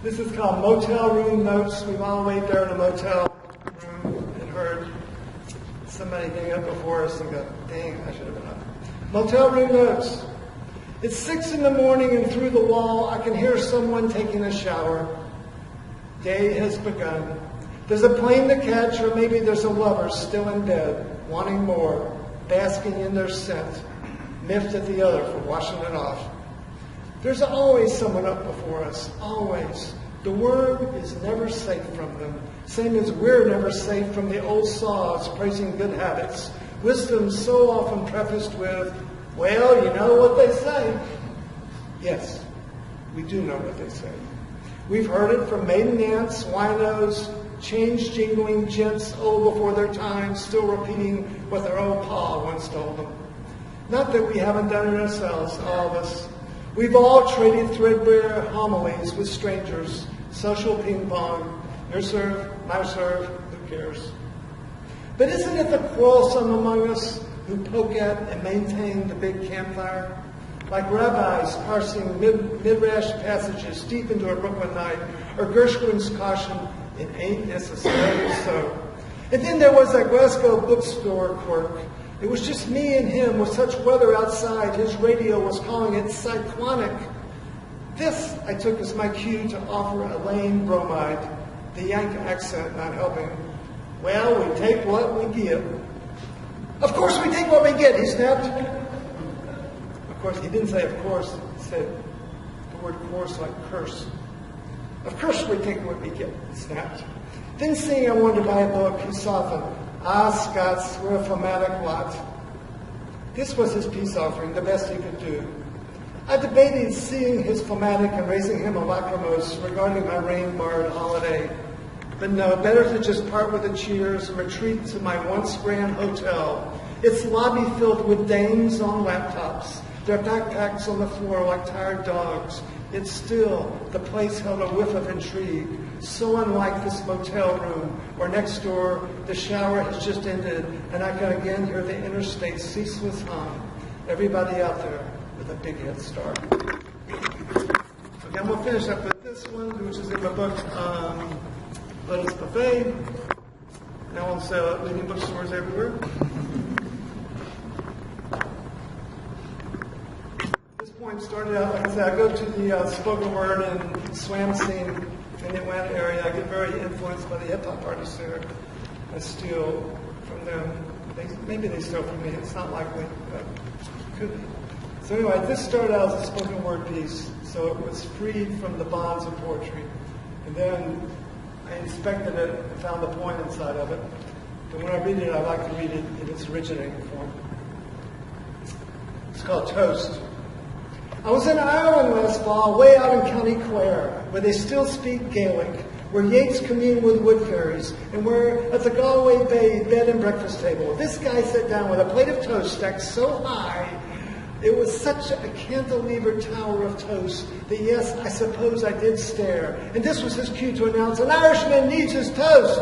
This is called Motel Room Notes. We've all laid there in a motel room and heard somebody getting up before us and go, dang, I should have been up. Motel Room Notes. It's 6 in the morning and through the wall I can hear someone taking a shower. Day has begun. There's a plane to catch, or maybe there's a lover still in bed, wanting more, basking in their scent, miffed at the other for washing it off. There's always someone up before us, always. The worm is never safe from them, same as we're never safe from the old saws praising good habits. Wisdom so often prefaced with, well, you know what they say. Yes, we do know what they say. We've heard it from maiden aunts, winos, change-jingling gents old before their time, still repeating what their old pa once told them. Not that we haven't done it ourselves, all of us. We've all traded threadbare homilies with strangers, social ping-pong, your serve, my serve, who cares? But isn't it the quarrelsome among us who poke at and maintain the big campfire? Like rabbis parsing midrash passages deep into a Brooklyn night, or Gershwin's caution, it ain't necessarily so. And then there was that Glasgow bookstore clerk. It was just me and him with such weather outside, his radio was calling it cyclonic. This I took as my cue to offer a lame bromide, the Yank accent not helping. Well, we take what we get. Of course we take what we get, he snapped. Of course, he didn't say of course, he said the word course like curse. Of course we take what we get, he snapped. Then seeing I wanted to buy a book, he softened. Ah, Scots, we're a phlegmatic lot. This was his peace offering, the best he could do. I debated seeing his phlegmatic and raising him a lachrymose regarding my rain-marred holiday. But no, better to just part with the cheers and retreat to my once grand hotel. Its lobby filled with dames on laptops, their backpacks on the floor like tired dogs. Yet still, the place held a whiff of intrigue, so unlike this motel room, where next door the shower has just ended and I can again hear the interstate's ceaseless hum. Everybody out there with a big head start. Again, we'll finish up with this one, which is in the book Lotus Buffet. Now on sale at leading bookstores everywhere. Point started out, like I said, I go to the spoken word and swam scene in the Atlanta area. I get very influenced by the hip-hop artists there. I steal from them. Maybe they steal from me. It's not likely, but it could be. So anyway, this started out as a spoken word piece, so it was freed from the bonds of poetry. And then I inspected it and found the point inside of it. But when I read it, I like to read it in its originating form. It's called Toast. I was in Ireland last fall, way out in County Clare, where they still speak Gaelic, where Yeats communed with wood fairies, and where at the Galway Bay bed and breakfast table, this guy sat down with a plate of toast stacked so high, it was such a cantilever tower of toast that yes, I suppose I did stare. And this was his cue to announce, an Irishman needs his toast!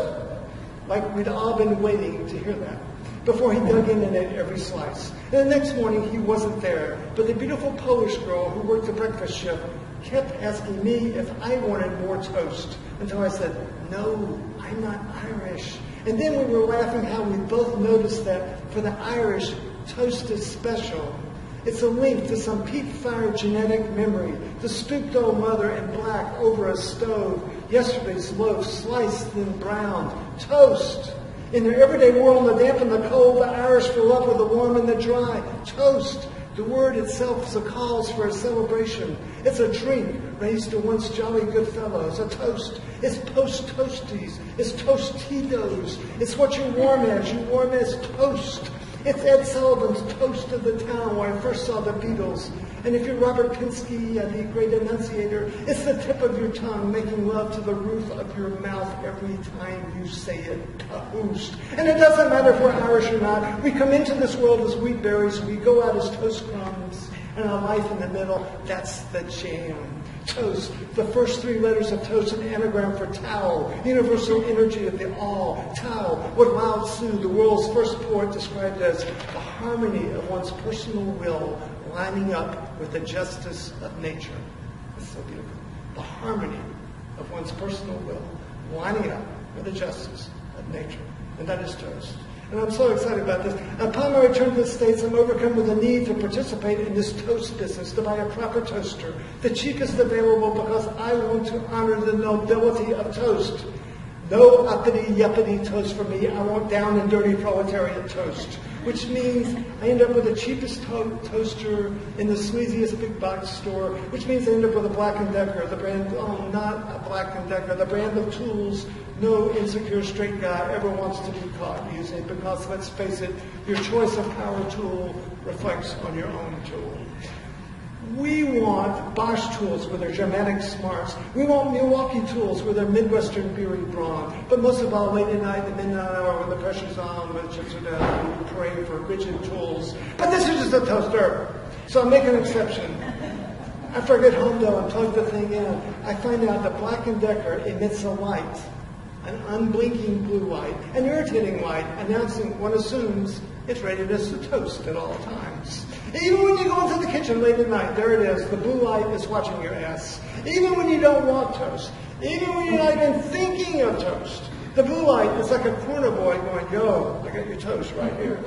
Like we'd all been waiting to hear that, before he dug in and ate every slice. And the next morning, he wasn't there, but the beautiful Polish girl who worked the breakfast shift kept asking me if I wanted more toast, until I said, no, I'm not Irish. And then we were laughing how we both noticed that for the Irish, toast is special. It's a link to some peat-fired genetic memory, the stooped old mother in black over a stove, yesterday's loaf sliced then browned, toast. In their everyday world, the damp and the cold, the Irish fill up with the warm and the dry. Toast. The word itself is a cause for a celebration. It's a drink raised to once jolly good fellows. A toast. It's post-toasties. It's tostitos. It's what you warm as. You warm as toast. It's Ed Sullivan's Toast of the Town, where I first saw the Beatles. And if you're Robert Pinsky, the great enunciator, it's the tip of your tongue making love to the roof of your mouth every time you say it. Toast. And it doesn't matter if we're Irish or not. We come into this world as wheat berries. We go out as toast crumbs. And a life in the middle, that's the jam. Toast, the first three letters of toast, an anagram for Tao, universal energy of the all. Tao, what Lao Tzu, the world's first poet, described as the harmony of one's personal will lining up with the justice of nature. It's so beautiful. The harmony of one's personal will, lining up with the justice of nature. And that is toast. And I'm so excited about this. Upon my return to the States, I'm overcome with the need to participate in this toast business, to buy a proper toaster, the cheapest available, because I want to honor the nobility of toast. No uppity-yuppity toast for me. I want down and dirty proletariat toast, which means I end up with the cheapest toaster in the sleaziest big box store, which means I end up with a Black & Decker, the brand, not a Black & Decker, the brand of tools no insecure straight guy ever wants to be caught using, because let's face it, your choice of power tool reflects on your own tool. We want Bosch tools with their Germanic smarts. We want Milwaukee tools with their Midwestern beery brawn. But most of all, late at night, the midnight hour, when the pressure's on, when the chips are down, we pray for rigid tools. But this is just a toaster, so I'll make an exception. After I get home, though, and plug the thing in, I find out that Black & Decker emits a light, an unblinking blue light, an irritating light, announcing, one assumes, its readiness to toast at all times. Even when you go into the kitchen late at night, there it is. The blue light is watching your ass. Even when you don't want toast. Even when you're not even thinking of toast. The blue light is like a corner boy going, yo, I got your toast right here.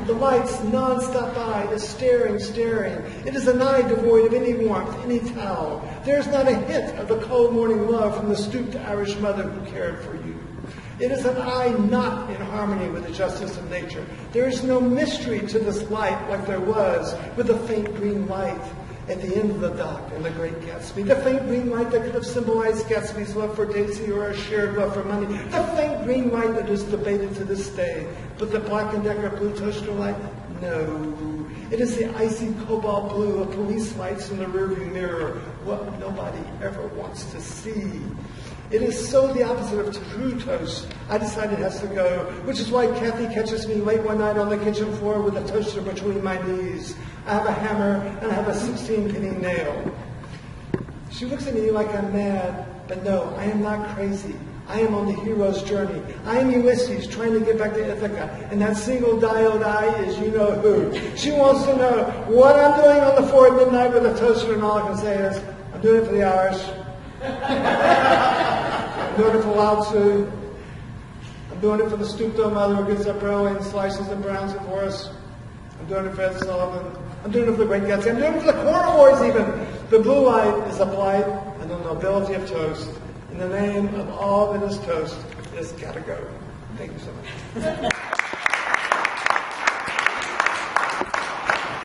The light's non-stop eye is staring. It is an eye devoid of any warmth, any towel. There's not a hint of the cold morning love from the stooped Irish mother who cared for you. It is an eye not in harmony with the justice of nature. There is no mystery to this light like there was with the faint green light at the end of the dock in The Great Gatsby. The faint green light that could have symbolized Gatsby's love for Daisy or a shared love for money. The faint green light that is debated to this day. But the Black & Decker blue toaster light? No. It is the icy cobalt blue of police lights in the rearview mirror, what nobody ever wants to see. It is so the opposite of true toast. I decided it has to go, which is why Kathy catches me late one night on the kitchen floor with a toaster between my knees. I have a hammer and I have a 16-penny nail. She looks at me like I'm mad, but no, I am not crazy. I am on the hero's journey. I am Ulysses trying to get back to Ithaca, and that single diode eye is you know who. She wants to know what I'm doing on the floor at midnight with a toaster, and all I can say is, I'm doing it for the Irish. I'm doing it for Lao Tzu. I'm doing it for the stooped-down mother who gets up early and slices and browns it for us. I'm doing it for Ed Sullivan. I'm doing it for the Great Gatsby. I'm doing it for the corner boys even. The blue light is a blight and the nobility of toast. In the name of all that is toast, it has got to go. Thank you so much.